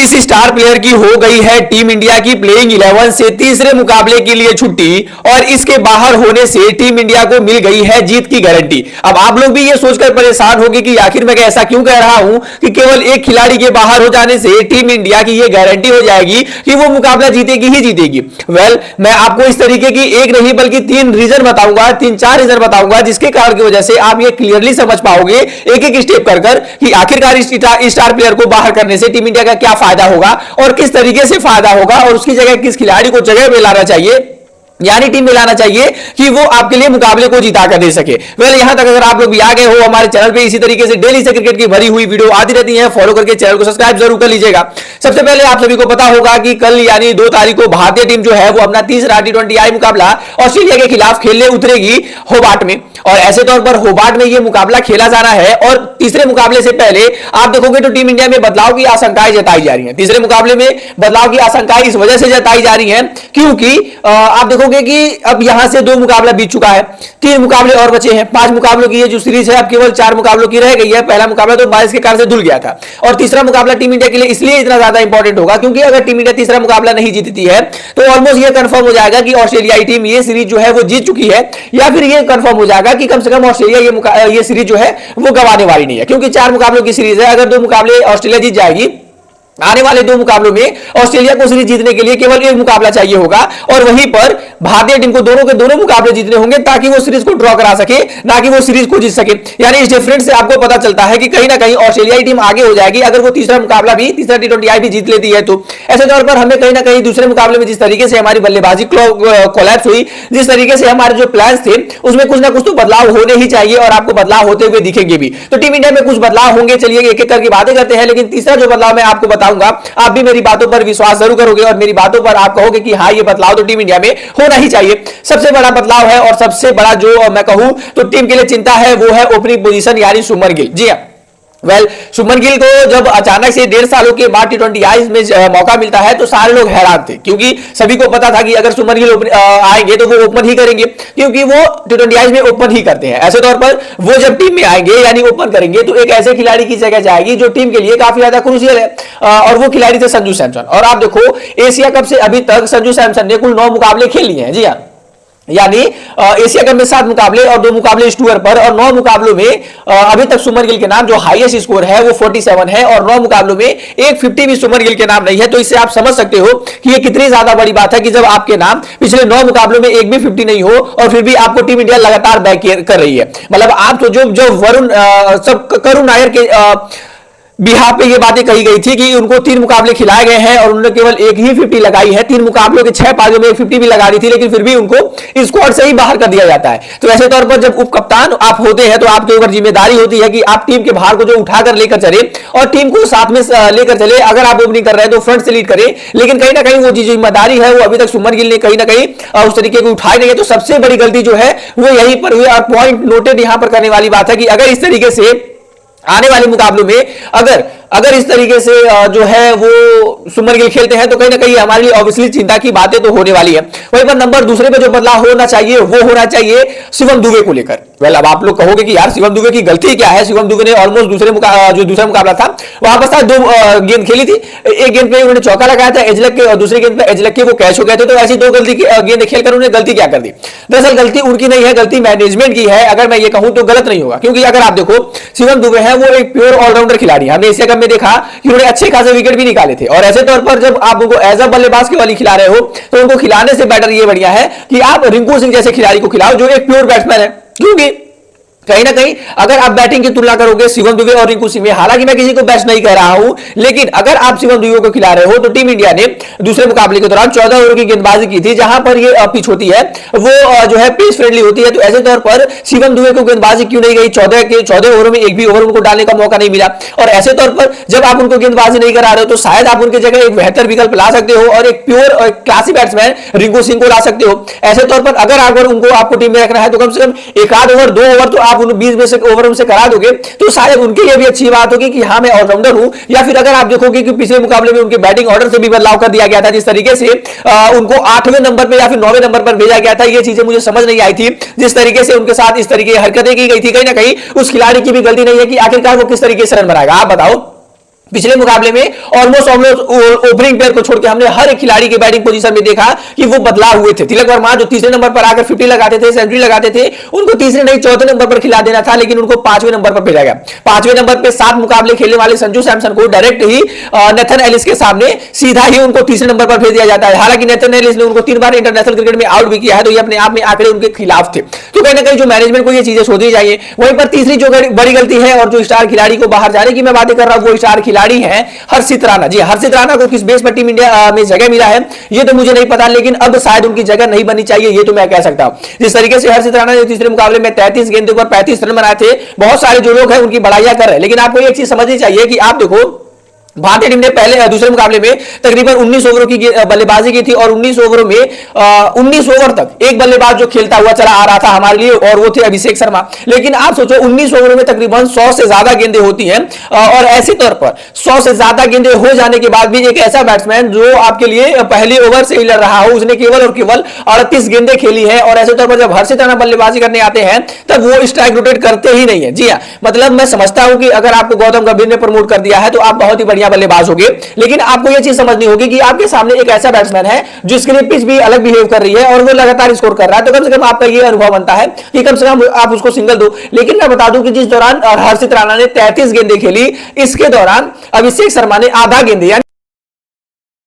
इस star player की हो गई है टीम इंडिया की प्लेइंग 11 से तीसरे मुकाबले के लिए छुट्टी और इसके बाहर होने से टीम इंडिया को मिल गई है जीत की गारंटी। अब आप लोग भी ये सोचकर परेशान होंगे कि आखिर मैं ऐसा क्यों कह रहा हूं कि केवल एक खिलाड़ी के बाहर हो जाने से टीम इंडिया की ये गारंटी हो जाएगी कि वो मुकाबला जीतेगी ही जीतेगी। मैं आपको इस तरीके की एक नहीं बल्कि तीन रीजन बताऊंगा, तीन चार रीजन बताऊंगा जिसके कारण की वजह से आप ये क्लियरली समझ पाओगे एक एक स्टेप कर कि आखिरकार स्टार प्लेयर को बाहर करने से टीम इंडिया का क्या फायदा होगा और किस तरीके से फायदा होगा और उसकी जगह किस खिलाड़ी को जगह पे लाना चाहिए, यानी टीम में लाना चाहिए कि वो आपके लिए मुकाबले को जीता कर दे सके। यहां तक अगर आप लोग भी आ गए हो हमारे चैनल पे इसी तरीके से डेली से क्रिकेट की भरी हुई वीडियो आती रहती है, फॉलो करके चैनल को सब्सक्राइब जरूर कर लीजिएगा। सबसे पहले आप सभी को पता होगा कि कल यानी 2 तारीख को भारतीय टीम जो है वो अपना तीसरा T20I मुकाबला ऑस्ट्रेलिया के खिलाफ खेलने उतरेगी होबार्ट में, और ऐसे तौर पर होबार्ट में यह मुकाबला खेला जाना है। और तीसरे मुकाबले से पहले आप देखोगे तो टीम इंडिया में बदलाव की आशंकाएं जताई जा रही हैं। तीसरे मुकाबले में बदलाव की आशंकाएं इस वजह से जताई जा रही हैं क्योंकि आप देखोगे कि अब यहां से 2 मुकाबला बीत चुका है, 3 मुकाबले और बचे हैं। 5 मुकाबलों की ये जो सीरीज है अब केवल 4 मुकाबलों की रह गई है। पहला मुकाबला तो बारिश के कारण से धुल गया था और तीसरा मुकाबला टीम इंडिया के लिए इसलिए इतना ज्यादा इंपॉर्टेंट होगा क्योंकि अगर टीम इंडिया तीसरा मुकाबला नहीं जीतती है तो ऑलमोस्ट ये कंफर्म हो जाएगा कि ऑस्ट्रेलियाई टीम ये सीरीज जो है वो जीत चुकी है, या फिर ये कंफर्म हो जाएगा कि कम से कम ऑस्ट्रेलिया ये सीरीज जो है वो गंवाने वाली नहीं है, क्योंकि 4 मुकाबलों की सीरीज है। अगर 2 मुकाबले ऑस्ट्रेलिया जीत जाएगी, आने वाले 2 मुकाबलों में ऑस्ट्रेलिया को सीरीज जीतने के लिए केवल 1 मुकाबला चाहिए होगा और वहीं पर भारतीय टीम को दोनों के दोनों मुकाबले जीतने होंगे ताकि वो सीरीज को ड्रॉ करा सके, ना कि वो सीरीज को जीत सके। यानी इस डिफरेंस से आपको पता चलता है कि कहीं ना कहीं ऑस्ट्रेलियाई टीम आगे हो जाएगी अगर वो तीसरा मुकाबला भी, तीसरा T20I भी जीत लेती है तो। ऐसे तौर पर हमें कहीं ना कहीं दूसरे मुकाबले में जिस तरीके से हमारी बल्लेबाजी कोलैप्स हुई, जिस तरीके से हमारे जो प्लान थे उसमें कुछ ना कुछ तो बदलाव होने ही चाहिए और आपको बदलाव होते हुए दिखेंगे भी। तो टीम इंडिया में कुछ बदलाव होंगे, चलिए एक एक करके बातें करते हैं। लेकिन तीसरा जो बदलाव मैं आपको बताऊंगा आप भी मेरी बातों पर विश्वास जरूर करोगे और मेरी बातों पर आप कहोगे कि हाँ ये बदलाव तो टीम इंडिया में होना ही चाहिए। सबसे बड़ा बदलाव है और सबसे बड़ा जो मैं कहूं तो टीम के लिए चिंता है वो है ओपनिंग पोजीशन यानी सुमन गिल। जी हां, सुमन गिल को जब अचानक से 1.5 सालों के बाद T20I में मौका मिलता है तो सारे लोग हैरान थे क्योंकि सभी को पता था कि अगर सुमन गिल आएंगे तो वो ओपन ही करेंगे क्योंकि वो T20I में ओपन ही करते हैं। ऐसे तौर पर वो जब टीम में आएंगे यानी ओपन करेंगे तो एक ऐसे खिलाड़ी की जगह जाएगी जो टीम के लिए काफी ज्यादा क्रूशियल है और वो खिलाड़ी थे संजू सैमसन। और आप देखो एशिया कप से अभी तक संजू सैमसन ने कुल 9 मुकाबले खेल लिए हैं। जी हाँ, यानी एशिया कप में 7 मुकाबले और 2 मुकाबले इस टूर पर, और 9 मुकाबलों में अभी तक सुमन गिल के नाम जो हाईएस्ट स्कोर है वो 47 है और 9 मुकाबलों में एक 50 भी सुमन गिल के नाम नहीं है। तो इससे आप समझ सकते हो कि ये कितनी ज्यादा बड़ी बात है कि जब आपके नाम पिछले 9 मुकाबलों में एक भी 50 नहीं हो और फिर भी आपको टीम इंडिया लगातार बैक कर रही है। मतलब आप तो जो वरुण करुण नायर के बिहार पे ये बातें कही गई थी कि उनको 3 मुकाबले खिलाए गए हैं और उन्होंने केवल एक ही 50 लगाई है। 3 मुकाबलों के 6 पारियों में एक 50 भी लगा दी थी, लेकिन फिर भी उनको स्क्वाड से ही बाहर कर दिया जाता है। तो ऐसे तौर पर जब उप कप्तान आप होते हैं तो आपके ऊपर जिम्मेदारी होती है कि आप टीम के बाहर को जो उठाकर लेकर चले और टीम को साथ में लेकर चले। अगर आप ओपनिंग कर रहे हैं तो फ्रंट से लीड करें, लेकिन कहीं ना कहीं वो जो जिम्मेदारी है वो अभी तक सुमन गिल ने कहीं ना कहीं उस तरीके को उठाई नहीं है। तो सबसे बड़ी गलती जो है वो यहीं पर हुई और पॉइंट नोटेड यहां पर करने वाली बात है कि अगर इस तरीके से आने वाले मुकाबलों में अगर इस तरीके से जो है वो सुमन गिल खेलते हैं तो कहीं ना कहीं हमारे लिए ऑब्वियसली चिंता की बातें तो होने वाली है। वहीं पर नंबर दूसरे पे जो बदलाव होना चाहिए वो होना चाहिए शिवम दुबे को लेकर। अब आप लोग कहोगे कि यार शिवम दुबे की गलती क्या है। शिवम दुबे ने ऑलमोस्ट दूसरा मुकाबला था वहां पर 2 गेंद खेली थी, एक गेंद पे उन्होंने चौका लगाया था एजलक के और दूसरी गेंद पे एजलक के वो कैच हो गए थे। तो ऐसी 2 गेंद खेलकर उन्होंने गलती क्या कर दी। दरअसल गलती उनकी नहीं है, गलती मैनेजमेंट की है। अगर मैं ये कहूं तो गलत नहीं होगा क्योंकि अगर आप देखो शिवम दुबे है वो एक प्योर ऑलराउंडर खिलाड़ी। हमने एशिया कप में देखा कि उन्होंने अच्छे खासे विकेट भी निकाले थे। और ऐसे तौर पर जब आप उनको एज अ बल्लेबाज के वाली खिला रहे हो तो उनको खिलाने से बेटर ये बढ़िया है कि आप रिंकू सिंह जैसे खिलाड़ी को खिलाओ जो एक प्योर बैट्समैन है। क्योंकि कहीं ना कहीं अगर आप बैटिंग की तुलना करोगे शिवम दुबे और रिंकू सिंह में, हालांकि मैं किसी को बेस्ट नहीं कह रहा हूं, लेकिन अगर आप शिवम दुबे को खिला रहे हो तो टीम इंडिया ने दूसरे मुकाबले के दौरान 14 ओवर की गेंदबाजी की थी जहां पर ये पिच होती है वो जो है पिच फ्रेंडली होती है। तो ऐसे तौर पर शिवम दुबे को गेंदबाजी क्यों नहीं गई। 14 ओवर में एक भी ओवर उनको डालने का मौका नहीं मिला। और ऐसे तौर पर जब आप उनको गेंदबाजी नहीं करा रहे हो तो शायद आप उनकी जगह एक बेहतर विकल्प ला सकते हो और एक pure classy batsman Rinku Singh को ला सकते हो। ऐसे तौर पर अगर उनको आपको टीम में रखना है तो कम से कम 1 ओवर 2 ओवर तो आप 20 में से ओवर उनसे करा दोगे तो शायद उनके लिए भी अच्छी बात होगी कि हाँ मैं ऑलराउंडर हूं। या फिर अगर आप देखोगे कि पिछले मुकाबले में उनके बैटिंग ऑर्डर से भी बदलाव कर दिया गया था, जिस तरीके से उनको 8वें नंबर पे या फिर 9वें नंबर पर भेजा गया था, ये चीजें मुझे समझ नहीं आई थी। जिस तरीके से उनके साथ इस तरीके की हरकतें की गई थी, कहीं ना कहीं उस खिलाड़ी की भी गलती नहीं है कि आखिरकार वो किस तरीके से रन बनाएगा। आप बताओ पिछले मुकाबले में ऑलमोस्ट ओपनिंग पेयर को छोड़ के हमने हर एक खिलाड़ी के बैटिंग पोजीशन में देखा कि वो बदलाव हुए थे। तिलक वर्मा जो तीसरे नंबर पर आकर 50 लगाते थे, सेंचुरी लगाते थे, उनको तीसरे नहीं चौथे नंबर पर खिला देना था, लेकिन उनको 5वें नंबर पर भेजा गया। 5वें नंबर पर 7 मुकाबले खेलने वाले संजू सैमसन को डायरेक्ट ही नेथन एलिस के सामने सीधा ही उनको तीसरे नंबर पर भेज दिया जाता है। हालांकि नेथन एलिस ने उनको 3 बार इंटरनेशनल क्रिकेट में आउट भी किया है, तो ये अपने आप में आंकड़े उनके खिलाफ थे। तो कहीं ना कहीं जो मैनेजमेंट को ये चीजें सोचनी चाहिए। वहीं पर तीसरी जो बड़ी गलती है और जो स्टार खिलाड़ी को बाहर जाने की मैं बातें कर रहा हूं, वो स्टार खिलाड़ी है हर्षित राणा। जी, हर्षित राणा को किस बेस पर टीम इंडिया में जगह मिला है ये तो मुझे नहीं पता, लेकिन अब शायद उनकी जगह नहीं बननी चाहिए, ये तो मैं कह सकता हूं। जिस तरीके से हर्षित राणा ने तीसरे मुकाबले में 33 गेंदों पर 35 रन बनाए थे, बहुत सारे जो लोग हैं उनकी बड़ाइयां कर रहे हैं, लेकिन आपको एक चीज समझनी चाहिए कि आप देखो भारतीय टीम ने पहले दूसरे मुकाबले में तकरीबन 19 ओवरों की बल्लेबाजी की थी और 19 ओवरों में 19 ओवर तक एक बल्लेबाज जो खेलता हुआ चला आ रहा था हमारे लिए, और वो थे अभिषेक शर्मा। लेकिन आप सोचो 19 ओवरों में तकरीबन 100 से ज्यादा गेंदें होती हैं, और ऐसे तौर पर 100 से ज्यादा गेंदें हो जाने के बाद भी एक ऐसा बैट्समैन जो आपके लिए पहले ओवर से ही लड़ रहा हो, उसने केवल और केवल 38 गेंदें खेली है। और ऐसे तौर पर जब हर्षित राणा बल्लेबाजी करने आते हैं तब वो स्ट्राइक रोटेट करते ही नहीं है। जी हाँ, मतलब मैं समझता हूं कि अगर आपको गौतम गंभीर ने प्रमोट कर दिया है तो आप बहुत ही बढ़िया बल्लेबाज होंगे, लेकिन आपको यह चीज समझनी होगी कि आपके सामने एक ऐसा बैट्समैन है जिसके लिए पिच भी अलग बिहेव कर रही है और वो लगातार स्कोर कर रहा है, तो कम से कम आपका ये अनुभव बनता है कि कम से कम आप उसको सिंगल दो। लेकिन मैं बता दूं कि जिस दौरान हर्षित राणा ने 33 गेंदें खेली, इसके दौरान अभिषेक शर्मा ने आधा गेंदें